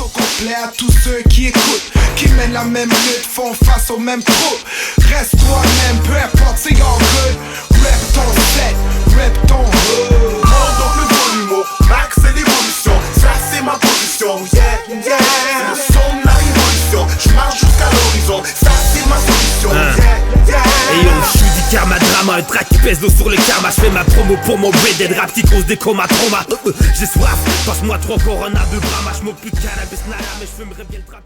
au complet à tous ceux qui écoutent, qui mènent la même lutte, font face aux mêmes troupes. Reste toi-même, peu importe, c'est all good. Rap ton set, rap ton hood. Monte donc le volume, max c'est l'évolution. Ça c'est ma position, yeah, yeah. C'est le son de la révolution. Je marche jusqu'à l'horizon, ça c'est ma solution, yeah, yeah. Et yo, je suis du karma drama, un track qui pèse l'eau sur le karma. Je fais ma promo pour mon Red rap qui cause des comas trauma. J'ai soif, passe-moi 3 Corona de Brahma. J'moque plus de cannabis nada, mais j'fumerais bien le trap.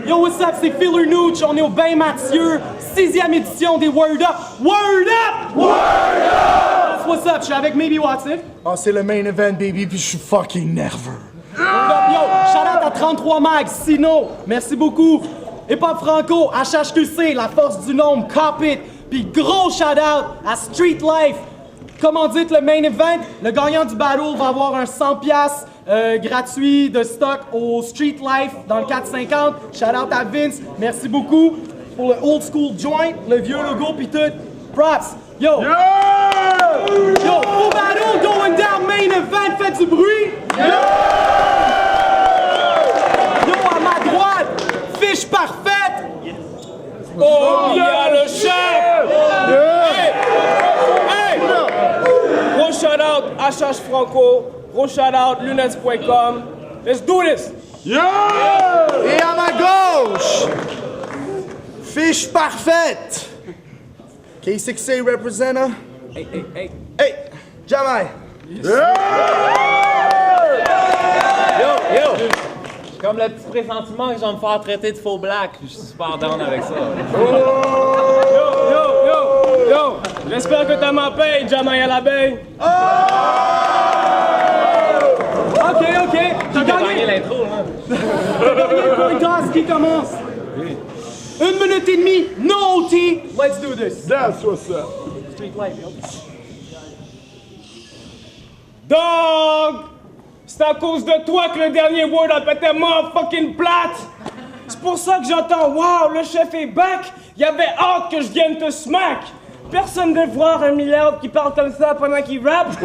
Yo, what's up, c'est Filler Nooch, on est au Bain Mathieu, 6e édition des Word Up. Word Up! Word Up! What's up, je suis avec Maybe Watson. Oh, c'est le main event, baby, puis je suis fucking nerveux. Yo, shout out à 33 Mag, Sino, merci beaucoup. Hip Hop Franco, HHQC, La Force du Nombre, Cop It. Puis gros shout out à Street Life. Comment dites le main event, le gagnant du battle va avoir un 100$ gratuit de stock au Street Life dans le 450. Shout out à Vince, merci beaucoup pour le old school joint, le vieux logo pis tout. Props, yo! Yeah! Yo, full battle going down, main event, faites du bruit! Yeah! Yo, à ma droite, fiche parfaite! Oh, il y a le chef! Hey! Hey! Gros shout out HH Franco, gros shout out lunettes.com. Let's do this! Yeah! Et à ma gauche, fiche parfaite. K6A representer. Hey, hey, hey. Hey, Jamai. Yo! Comme le petit pressentiment que je vais me faire traiter de faux black, je suis super down avec ça. Yo! J'espère que t'as ma paye, Jamaya l'abeille. Ok, t'as J'ai gagné gagné! l'intro, là. T'as gagné le point toss qui commence! 1 minute et demie, no OT, let's do this! That's what's up. Street Life, yo. Dog! C'est à cause de toi que le dernier Word Up était fucking plate! C'est pour ça que j'entends « Wow, le chef est back! » Il y avait hâte que je vienne te smack! Personne ne veut voir un milliard qui parle comme ça pendant qu'il rappe!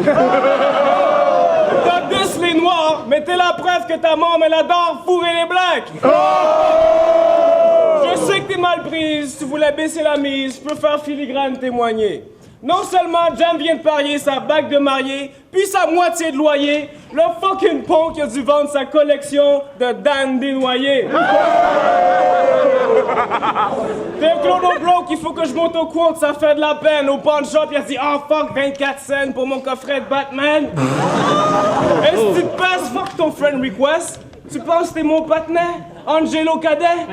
T'as dis les noirs, mais t'es la preuve que ta mom elle adore fourrer les blacks! Je sais que t'es mal prise, tu voulais baisser la mise, je peux faire filigrane témoigner. Non seulement Jam vient de parier sa bague de mariée, puis sa moitié de loyer, le fucking pont qui a dû vendre sa collection de Dan dénoyés. T'es un clodo broke, il faut que je monte au compte, ça fait de la peine. Au pawn shop, il a dit « Oh fuck, 24 cents pour mon coffret de Batman. » Est-ce que tu te passes, fuck ton friend request? Tu penses que t'es mon partenaire? Angelo Cadet?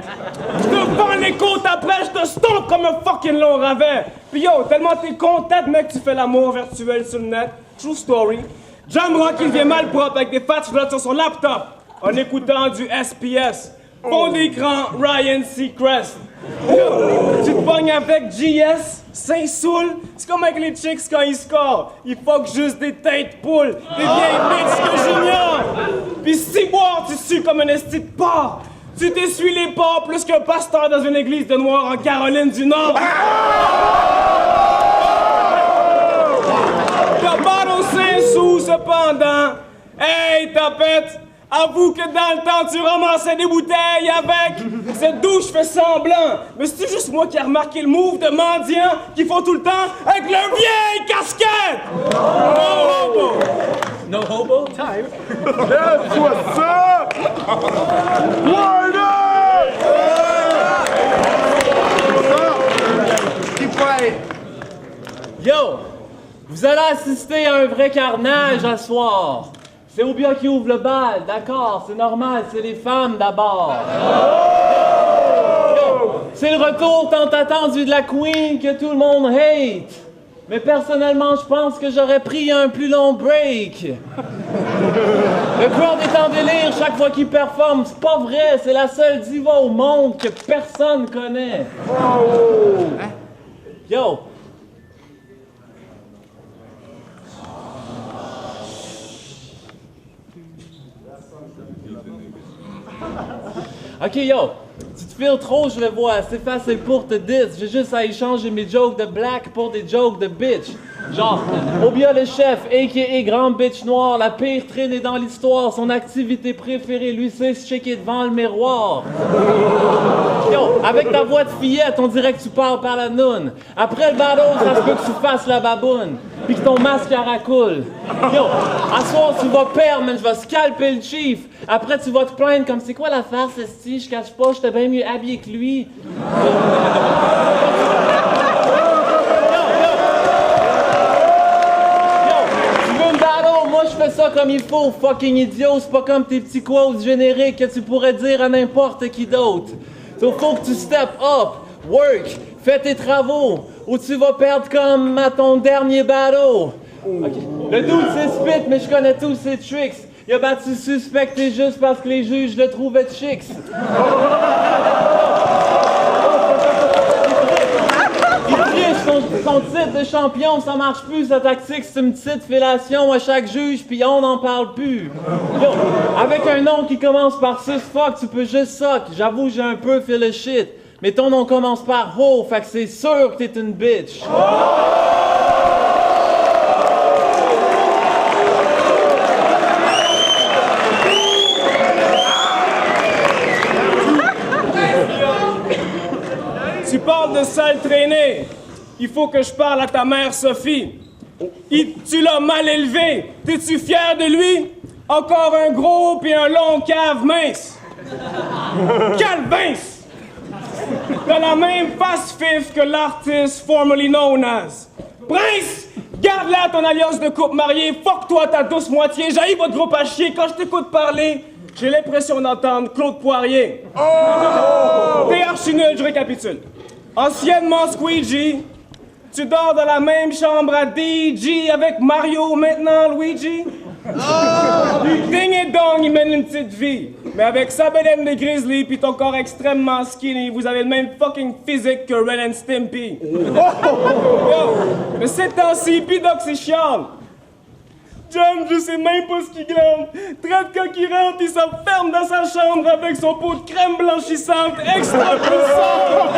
Je te vends les côtes après, je te stompe comme un fucking long ravin. Pis yo, tellement t'es content, mec, tu fais l'amour virtuel sur le net. True story. Jamrock, il vient mal propre avec des fat flottes sur son laptop en écoutant du SPS. Fond d'écran, Ryan Seacrest. Yo, tu te pognes avec GS, Saint-Soul, c'est comme avec les chicks quand ils scorent. Ils fuck juste des têtes poules, des vieilles bitches que j'ignore. Pis si boire, tu sues comme un esti de porc. Tu t'essuies les porcs plus qu'un pasteur dans une église de Noirs en Caroline du Nord. T'as bottle 5 sous cependant. Hey, tapette! Avoue que dans le temps, tu ramassais des bouteilles avec. Cette douche fait semblant. Mais c'est juste moi qui ai remarqué le move de mendiants qu'ils font tout le temps avec leur vieille casquette. No hobo. No hobo time. That's what's up. Word up. Keep quiet. Yo! Vous allez assister à un vrai carnage à soir. C'est Obia qui ouvre le bal, d'accord, c'est normal, c'est les femmes d'abord. C'est le retour tant attendu de la Queen que tout le monde hate. Mais personnellement, je pense que j'aurais pris un plus long break. Le crowd est en délire chaque fois qu'il performe. C'est pas vrai, c'est la seule diva au monde que personne connaît. Yo! Ok, yo! Tu te files trop, je le vois. C'est facile pour te diss. J'ai juste à échanger mes jokes de black pour des jokes de bitch. Genre, Obia le chef, a.k.a. grand bitch noir, la pire traînée dans l'histoire. Son activité préférée, lui, c'est se checker devant le miroir. Yo, avec ta voix de fillette, on dirait que tu parles par la noune. Après le battle, ça se peut que tu fasses la baboune. Puis que ton mascara coule. Yo, à soir, tu vas perdre, man, je vais scalper le chief. Après, tu vas te plaindre comme, c'est quoi la farce, esti? Je cache pas, j'étais bien mieux habillé que lui. Je fais ça comme il faut, fucking idiot, c'est pas comme tes petits quotes génériques que tu pourrais dire à n'importe qui d'autre. So, faut que tu step up, work, fais tes travaux, ou tu vas perdre comme à ton dernier battle. Okay. Le dude c'est spit, mais je connais tous ses tricks. Il a battu suspecté juste parce que les juges le trouvaient chicks. Son titre de champion, ça marche plus, sa tactique, c'est une petite fellation à chaque juge, puis on n'en parle plus. Yo, avec un nom qui commence par sus fuck, tu peux juste suck. J'avoue, j'ai un peu fait le shit. Mais ton nom commence par ho, fait que c'est sûr que t'es une bitch. Tu parles de sale traînée. Il faut que je parle à ta mère Sophie. Tu l'as mal élevé. T'es-tu fier de lui? Encore un gros puis un long cave mince. Calvince! T'as la même face fif que l'artiste formerly known as. Prince! Garde là ton alliance de couple mariée. Fuck toi ta douce moitié. J'haïs votre groupe à chier. Quand je t'écoute parler, j'ai l'impression d'entendre Claude Poirier. T'es archi nul, je récapitule. Anciennement Squeegee, tu dors dans la même chambre à DJ avec Mario, maintenant Luigi. Ding et dong, il mène une petite vie. Mais avec sa bedaine de Grizzly pis ton corps extrêmement skinny, vous avez le même fucking physique que Ren and Stimpy. Yo, mais ces temps-ci, pis Doc c'est chiant. John, je sais même pas ce qu'il glande. Traite quand il rentre, il s'enferme dans sa chambre avec son pot de crème blanchissante extra puissante.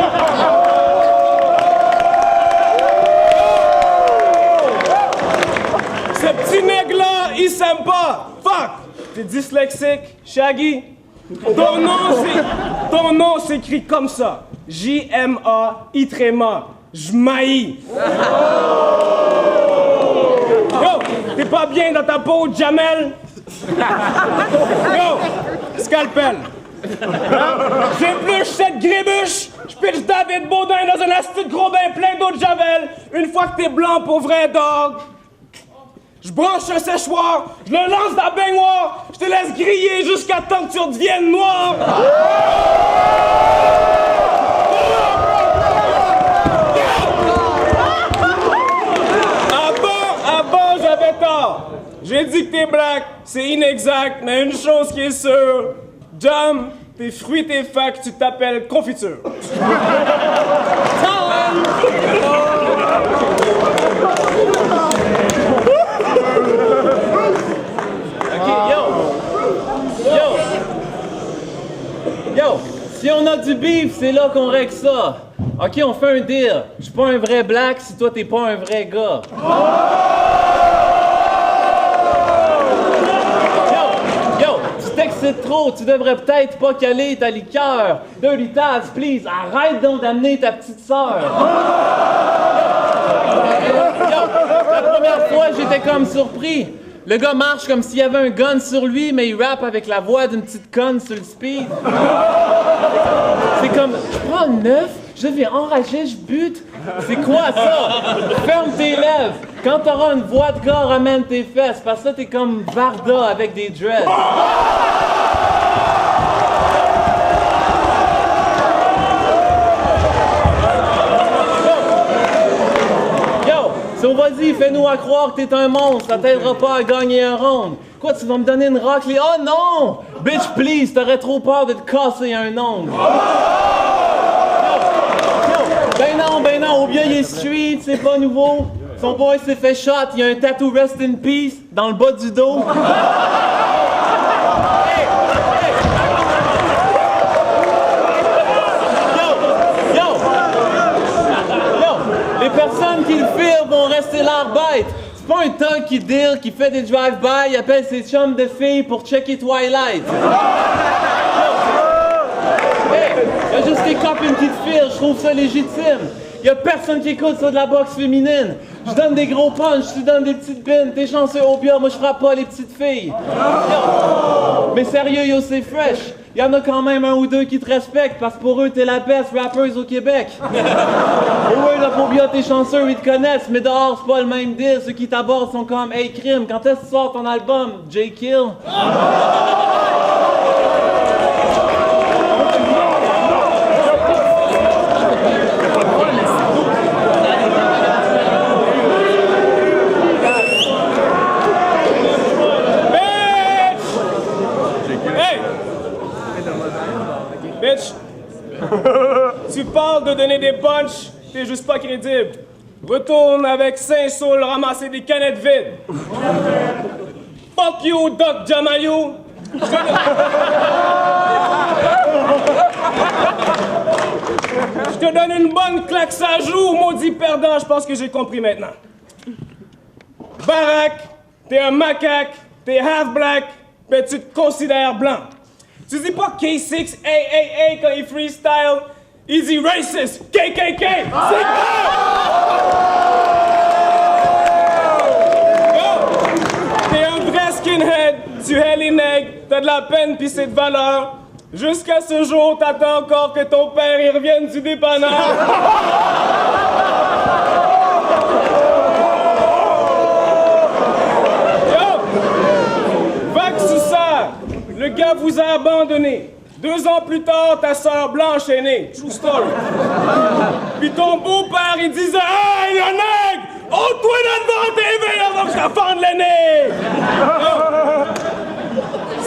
Ce petit nègre-là, il s'aime pas. Fuck! T'es dyslexique, Shaggy. Ton nom s'écrit comme ça. J-M-A, I-T-R-E-M-A. J'maïs. Yo, t'es pas bien dans ta peau, Jamel? Yo, scalpel. J'épluche cette grébuche, j'pitche David Baudin dans un asti de gros bain plein d'eau de javel. Une fois que t'es blanc pour vrai, dog, j'branche un séchoir, je le lance dans la baignoire, je te laisse griller jusqu'à temps que tu redeviennes noir. Avant, j'avais tort. J'ai dit que t'es black, c'est inexact, mais une chose qui est sûre, Jam, tes fruits, tes facs, tu t'appelles confiture. Yo, si on a du beef, c'est là qu'on règle ça. Ok, on fait un deal. Je suis pas un vrai black si toi t'es pas un vrai gars. Yo, tu t'excites trop, tu devrais peut-être pas caler ta liqueur. Dirty Taz, please, arrête donc d'amener ta petite sœur. Yo, la première fois, j'étais comme surpris. Le gars marche comme s'il y avait un gun sur lui, mais il rappe avec la voix d'une petite conne sur le speed. C'est comme, je prends le 9, je deviens enragé, je bute. C'est quoi ça? Ferme tes lèvres. Quand t'auras une voix de gars, ramène tes fesses. Parce que là, t'es comme Varda avec des dreads. So vas-y, fais-nous à croire que t'es un monstre, ça t'aidera pas à gagner un round. Quoi, tu vas me donner une raclée? Oh non! Bitch, please, t'aurais trop peur de te casser un ongle. Ben non, ou bien il est street, c'est pas nouveau. Son boy s'est fait shot, il y a un tattoo rest in peace dans le bas du dos. Les personnes qui le filent vont rester l'air bête. C'est pas un thug qui deal, qui fait des drive-by, il appelle ses chums de filles pour checker Twilight. Hey, y a juste des copines qui te filent, je trouve ça légitime. Y a personne qui écoute ça de la boxe féminine. Je donne des gros punches, tu donnes des petites bines. T'es chanceux au bien, moi je frappe pas les petites filles. Yo. Mais sérieux, yo, c'est fresh. Y en a quand même un ou deux qui te respectent parce que pour eux, t'es la best rappeuse au Québec. Ouais, là, pour bien, t'es chanceux, ils te connaissent, mais dehors, c'est pas le même deal. Ceux qui t'abordent sont comme, hey, crime, quand est-ce que tu sors ton album, J. Kill? Bitch, tu parles de donner des punchs, t'es juste pas crédible. Retourne avec Saint-Saul ramasser des canettes vides. Fuck you, Doc Jamayou. Je te donne une bonne claque sa joue, maudit perdant, je pense que j'ai compris maintenant. Barack, t'es un macaque, t'es half-black, mais tu te considères blanc. Tu dis pas K6, AAA quand il freestyle, il dit racist, KKK, c'est grave! T'es un vrai skinhead, tu hais les nègres, t'as de la peine pis c'est de valeur. Jusqu'à ce jour, t'attends encore que ton père y revienne du dépanneur. Le gars vous a abandonné. 2 ans plus tard, ta sœur blanche est née. True story. Puis ton beau-père, il disait « Hey, le nègre! Oh, toi là-devant TV, avant que je la fende le nez! »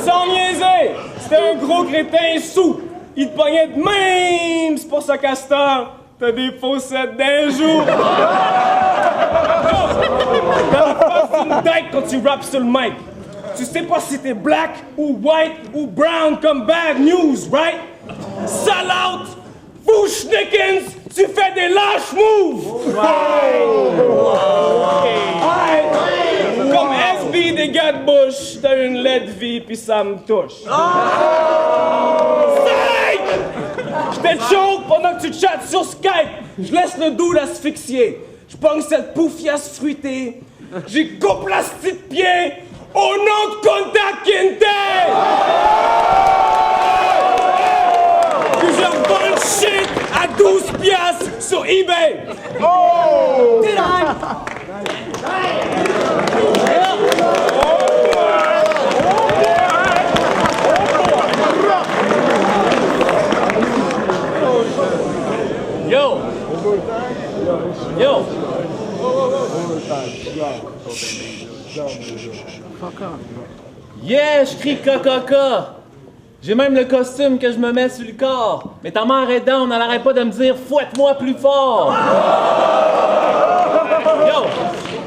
Sans niaiser, c'était un gros crétin sous. Il te pognait de même. C'est pour ça qu'à cette heure, t'as des faussettes d'un jour. T'as la face d'une date quand tu rappes sur le mic. Tu sais pas si t'es black ou white ou brown comme bad news, right? Sell out, Fushnikins, tu fais des lâches moves! Right. Comme SB des gars de Bush, t'as une laide vie pis ça me touche. Je te choke pendant que tu chattes sur Skype. Je laisse le dude asphyxier. Je pogne cette poufiasse fruitée. J'y coupe la petite pied. Au nom de Contact Kinte! Puis je revends le shit à 12 piastres sur eBay! Oh! Yo! Yo! Yeah, je crie coca. J'ai même le costume que je me mets sur le corps. Mais ta mère est down, elle arrête pas de me dire « Fouette-moi plus fort! » Yo!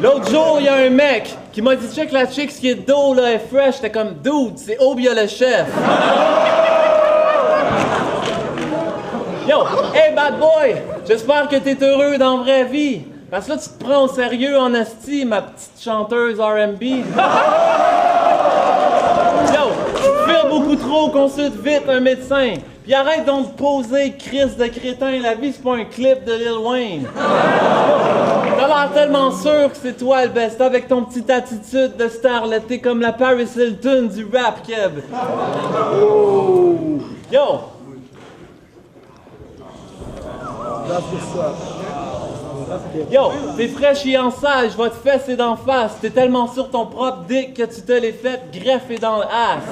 L'autre jour, il y a un mec qui m'a dit « Check la chick qui est dos là, est fresh. » J'étais comme « Dude, c'est Obia le chef. » Yo! Hey bad boy! J'espère que t'es heureux dans la vraie vie. Parce que là, tu te prends au sérieux en asti, ma petite chanteuse R&B. Yo, tu te fais beaucoup trop, consulte vite un médecin. Puis arrête donc de poser, crise de crétin, la vie c'est pas un clip de Lil Wayne. T'as l'air tellement sûr que c'est toi le best avec ton petite attitude de starlet, t'es comme la Paris Hilton du rap, Keb. Yo! Yo, t'es fraîche et en sale, je vais te fesser d'en face. T'es tellement sur ton propre dick que tu te l'es fait greffer dans le ass.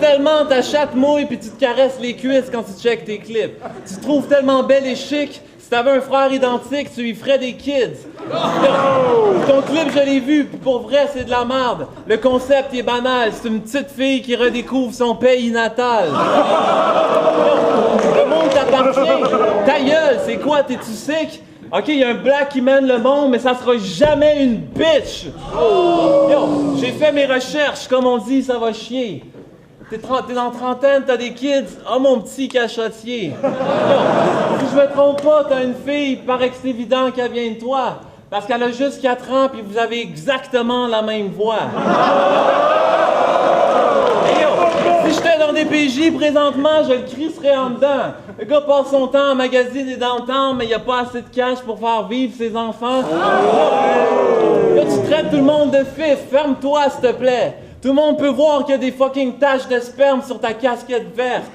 Tellement ta chatte mouille puis tu te caresses les cuisses quand tu checkes tes clips. Tu te trouves tellement belle et chic, si t'avais un frère identique, tu lui ferais des kids. Ton clip, je l'ai vu, puis pour vrai, c'est de la merde. Le concept est banal, c'est une petite fille qui redécouvre son pays natal. Le monde t'appartient. Ta gueule, c'est quoi, t'es-tu sick? Ok, il y a un black qui mène le monde, mais ça sera jamais une bitch. Yo, j'ai fait mes recherches, comme on dit, ça va chier. T'es dans trentaine, t'as des kids. Oh mon petit cachotier. Si je me trompe pas, t'as une fille, paraît que c'est évident qu'elle vient de toi. Parce qu'elle a juste 4 ans puis vous avez exactement la même voix. Hey yo, si j'étais dans des PJ présentement, je le crisserais en dedans. Le gars passe son temps à magasiner dans le temps, mais il a pas assez de cash pour faire vivre ses enfants. Là, tu traites tout le monde de fif. Ferme-toi, s'il te plaît. Tout le monde peut voir qu'il y a des fucking taches de sperme sur ta casquette verte.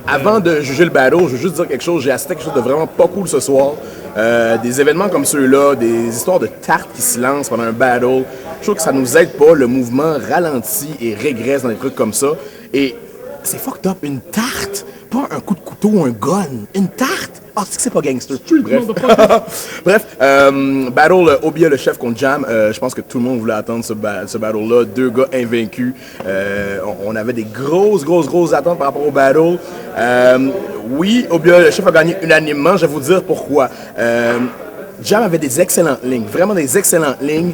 Avant de juger le battle, je veux juste dire quelque chose. J'ai assisté à quelque chose de vraiment pas cool ce soir. Des événements comme ceux-là, des histoires de tartes qui se lancent pendant un battle. Je trouve que ça nous aide pas. Le mouvement ralentit et régresse dans des trucs comme ça. Et c'est fucked up. Une tarte, pas un coup de couteau ou un gun. Une tarte. Ah, c'est pas gangster. Bref. Bref, battle Obia le chef contre Jam. Je pense que tout le monde voulait attendre ce battle-là. 2 gars invaincus. On avait des grosses attentes par rapport au battle. Oui, Obia le chef a gagné unanimement. Je vais vous dire pourquoi. Jam avait des excellentes lignes. Vraiment des excellentes lignes.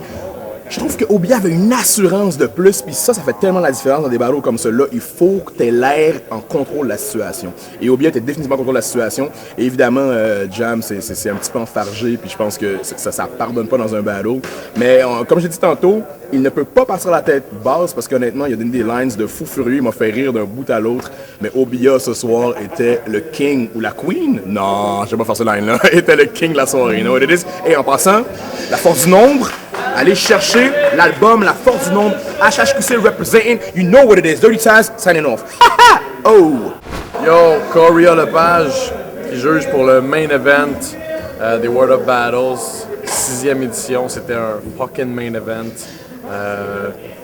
Je trouve que Obia avait une assurance de plus, puis ça fait tellement la différence dans des battles comme ceux-là. Il faut que tu aies l'air en contrôle de la situation. Et Obia était définitivement en contrôle de la situation. Et évidemment, Jam, c'est un petit peu enfargé, puis je pense que ça pardonne pas dans un battle. Mais comme j'ai dit tantôt, il ne peut pas passer à la tête basse, parce qu'honnêtement, il a donné des lines de fou furieux. Il m'a fait rire d'un bout à l'autre. Mais Obia, ce soir, était le king ou la queen. Non, je vais pas faire ce line-là. était le king de la soirée. You know what it is? Et en passant, la force du nombre. Allez chercher l'album La Force du Nombre, HHQC representing, you know what it is, Dirty Taz signing off. Oh! Yo, Coria Lepage qui juge pour le main event des World of Battles, 6e édition, c'était un fucking main event.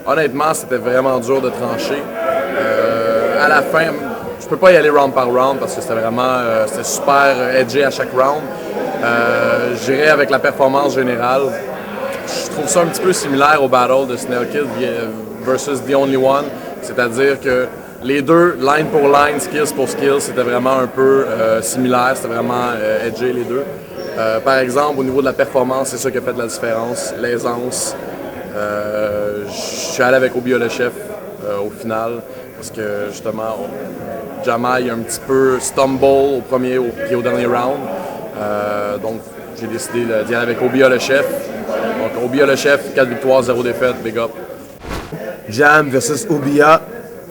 Honnêtement, c'était vraiment dur de trancher. À la fin, je peux pas y aller round par round parce que c'était vraiment c'était super edgy à chaque round. J'irai avec la performance générale. Je trouve ça un petit peu similaire au battle de Snail Kid versus The Only One, c'est-à-dire que les deux, line pour line, skills pour skills, c'était vraiment un peu similaire, c'était vraiment edgy les deux. Par exemple, au niveau de la performance, c'est ça qui a fait la différence, l'aisance. Je suis allé avec Obia le chef au final, parce que justement, Jamal il a un petit peu stumble au premier et au dernier round. Donc j'ai décidé d'y aller avec Obia le chef. Donc Obia le chef, 4 victoires, 0 défaites, big up. Jam versus Obia,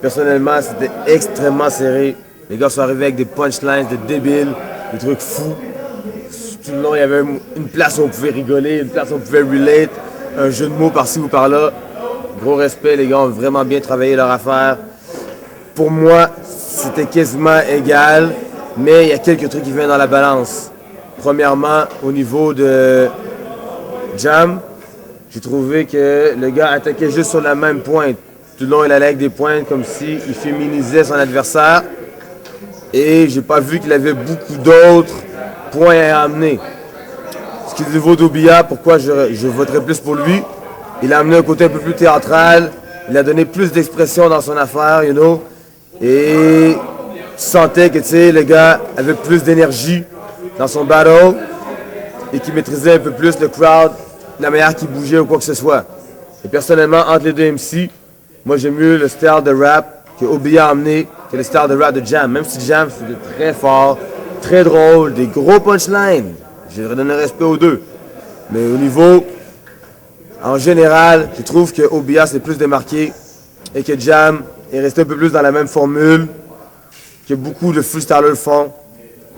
personnellement c'était extrêmement serré. Les gars sont arrivés avec des punchlines de débiles, des trucs fous. Tout le long il y avait une place où on pouvait rigoler, une place où on pouvait relate, un jeu de mots par-ci ou par-là. Gros respect, les gars ont vraiment bien travaillé leur affaire. Pour moi, c'était quasiment égal, mais il y a quelques trucs qui viennent dans la balance. Premièrement, au niveau de Jam, j'ai trouvé que le gars attaquait juste sur la même pointe. Tout le long, il allait avec des pointes comme s'il féminisait son adversaire. Et j'ai pas vu qu'il avait beaucoup d'autres points à amener. Ce qui est au niveau d'Obia, pourquoi je voterais plus pour lui, il a amené un côté un peu plus théâtral, il a donné plus d'expression dans son affaire, you know. Et tu sentais que, tu sais, le gars avait plus d'énergie dans son battle et qu'il maîtrisait un peu plus le crowd, la manière qu'il bougeait ou quoi que ce soit. Et personnellement, entre les deux MC, moi j'aime mieux le style de rap que Obia a amené que le style de rap de Jam. Même si Jam c'était très fort, très drôle, des gros punchlines. Je donne un respect aux deux. Mais au niveau, en général, je trouve que Obia s'est plus démarqué et que Jam est resté un peu plus dans la même formule que beaucoup de freestylers font.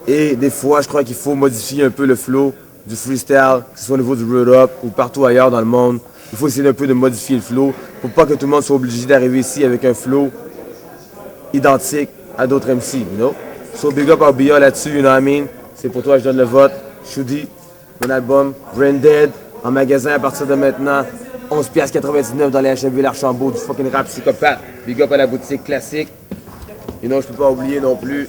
Et des fois, je crois qu'il faut modifier un peu le flow du freestyle, que ce soit au niveau du Road Up ou partout ailleurs dans le monde. Il faut essayer un peu de modifier le flow pour pas que tout le monde soit obligé d'arriver ici avec un flow identique à d'autres MC, you know? So big up à Obia là-dessus, you know what I mean? C'est pour toi, je donne le vote. Shoudi, mon album, Brain Dead, en magasin à partir de maintenant, 11,99$ dans les HMV l'Archambault, du fucking rap psychopathe. Big up à la boutique classique. Et non, je peux pas oublier non plus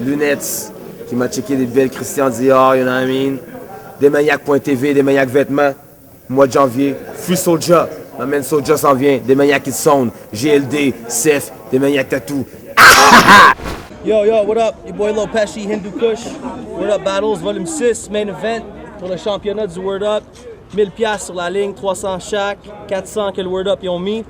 Lunettes, qui m'a checké des belles Christian Dior, you know what I mean? Des Maniacs.tv, des Maniacs vêtements, mois de janvier. Free Soulja, ma man Soulja s'en vient. Des Maniacs qui sonne, GLD, Seth, des Maniacs tatou. Yo, what up? Your boy Lil Pesci, Hindu Kush. Word Up Battles, volume 6, main event pour le championnat du Word Up. 1000$ sur la ligne, 300 chaque, 400 que le Word Up ils ont mis.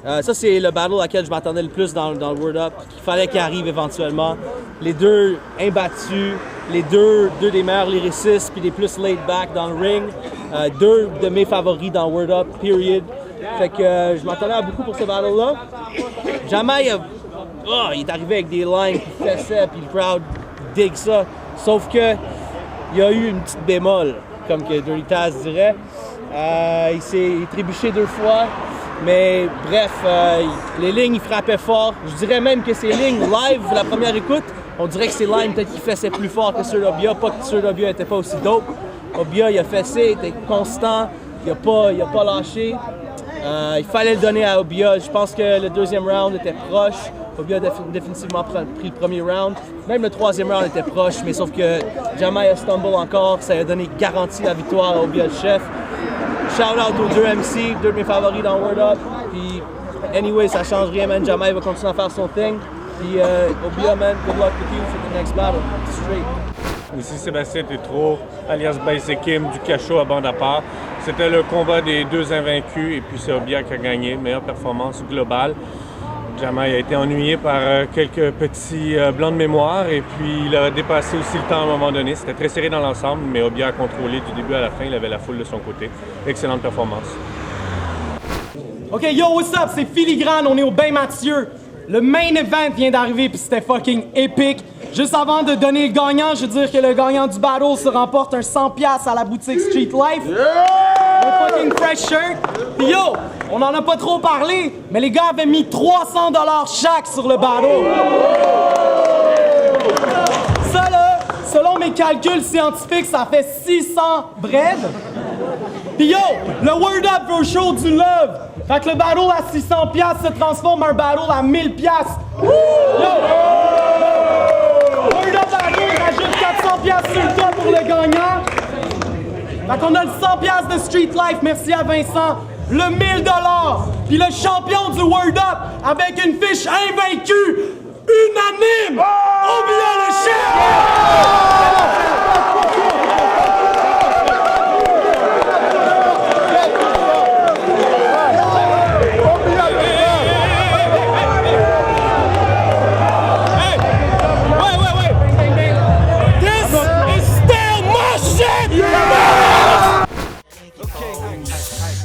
Ça, c'est le battle auquel je m'attendais le plus dans le Word Up. Il fallait qu'il arrive éventuellement. Les deux imbattus, les deux des meilleurs lyricistes puis les plus laid back dans le ring. Deux de mes favoris dans Word Up, period. Fait que je m'attendais à beaucoup pour ce battle-là. Jamais il est arrivé avec des lines qui fessaient puis le crowd dig ça. Sauf que il y a eu une petite bémol, comme que Dirty Taz dirait. Il s'est trébuché 2 fois. Mais bref, les lignes, il frappait fort. Je dirais même que ces lignes live, la première écoute, on dirait que ces lines, peut-être qu'il fessaient plus fort que ceux d'Obia. Pas que ceux d'Obia n'étaient pas aussi dope. Obia, il a fessé, il était constant, il a pas lâché. Il fallait le donner à Obia. Je pense que le deuxième round était proche. Obia a définitivement pris le premier round. Même le troisième round était proche, mais sauf que Jamai a stumble encore. Ça a donné garantie la victoire à Obia le chef. Shout out aux 2 MC, 2 de mes favoris dans Word Up. Puis, anyway, ça change rien, man. Jamai va continuer à faire son thing. Puis, Obia, man, good luck with you for the next battle. Straight. Ici Sébastien Tétrault, alias Baisekim, du Cachot à bande à part. C'était le combat des 2 invaincus et puis c'est Obia qui a gagné. Meilleure performance globale. Jamai a été ennuyé par quelques petits blancs de mémoire et puis il a dépassé aussi le temps à un moment donné. C'était très serré dans l'ensemble, mais Obia a contrôlé du début à la fin. Il avait la foule de son côté. Excellente performance. Ok, yo, what's up? C'est Filigrane, on est au Bain Mathieu. Le main event vient d'arriver puis c'était fucking épique. Juste avant de donner le gagnant, je veux dire que le gagnant du battle se remporte un 100$ à la boutique Street Life. Un fucking fresh shirt. Puis yo, on en a pas trop parlé, mais les gars avaient mis 300$ chaque sur le battle. Ça là, selon mes calculs scientifiques, ça fait 600 bread. Puis yo, le Word Up veut show du love. Fait que le battle à 600$ se transforme en un battle à 1000$. Yo! Word Up battle rajoute 400$ sur le top pour le gagnant. Fait qu'on a le 100$ de Street Life, merci à Vincent. Le 1000$, puis le champion du Word Up avec une fiche invaincue, unanime, Obia le chef!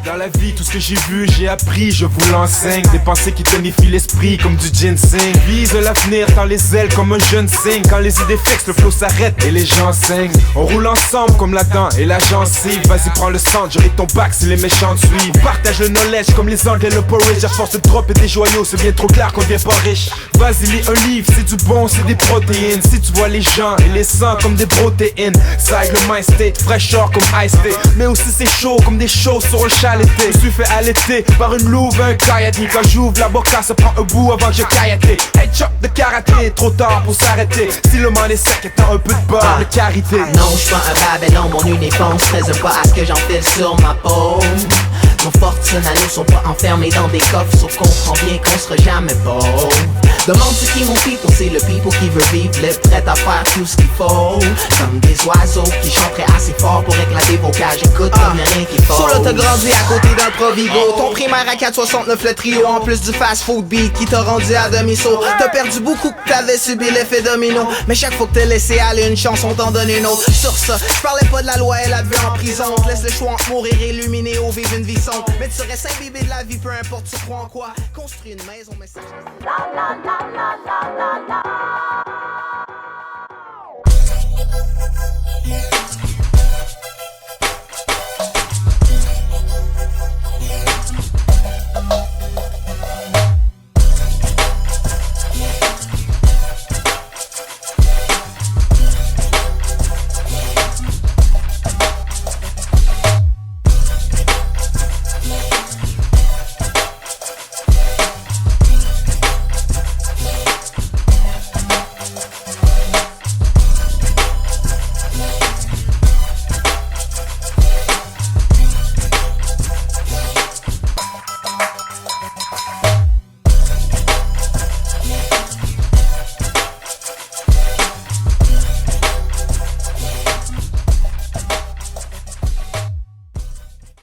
Dans la vie, tout ce que j'ai vu, j'ai appris, je vous l'enseigne. Des pensées qui tonifient l'esprit comme du ginseng. Vise l'avenir, tend les ailes comme un jeune cygne. Quand les idées flexent, le flow s'arrête et les gens saignent. On roule ensemble comme la dent et la gencive. Vas-y, prends le centre, j'aurai ton bac si les méchants te suivent. Partage le knowledge comme les anglais le porridge. À force de dropper des joyaux, c'est bien trop clair qu'on devient pas riche. Vas-y, lis un livre, c'est du bon, c'est des protéines. Si tu vois les gens et les sangs comme des protéines. Ça aide le mind state, fraîcheur comme ice tea. Mais aussi c'est chaud comme des choses sur un chalet. Je suis fait allaiter par une louve, un kayati. Quand j'ouvre la boca, ça prend un bout avant que je kayate. Headshot de karaté, trop tard pour s'arrêter. Si le man est sec, étant un peu de beurre de carité. Non, j'suis pas un babylon, mon uniforme se réserve pas à ce que j'enfile sur ma peau. Nos fortunes à nous sont pas enfermées dans des coffres, sauf qu'on comprend bien qu'on sera jamais pauvre. Demande c'est qui mon people, c'est le people qui veut vivre, prêt à faire tout ce qu'il faut. Comme des oiseaux qui chanteraient assez fort pour éclater vos cages. Écoute, comme y'a rien qui faut. Solo t'as grandi à côté d'un Provigo. Ton primaire à 4,69 le trio. En plus du fast food beat qui t'a rendu à demi-saut. T'as perdu beaucoup que t'avais subi l'effet domino. Mais chaque fois que t'as laissé aller une chance, on t'en donne une autre. Sur ça, j'parlais pas de la loi, elle a vu en prison. On te laisse le choix entre mourir illuminé ou vivre une vie sombre. Mais tu restes imbibé de la vie, peu importe tu crois en quoi. Construis une maison, mais ça...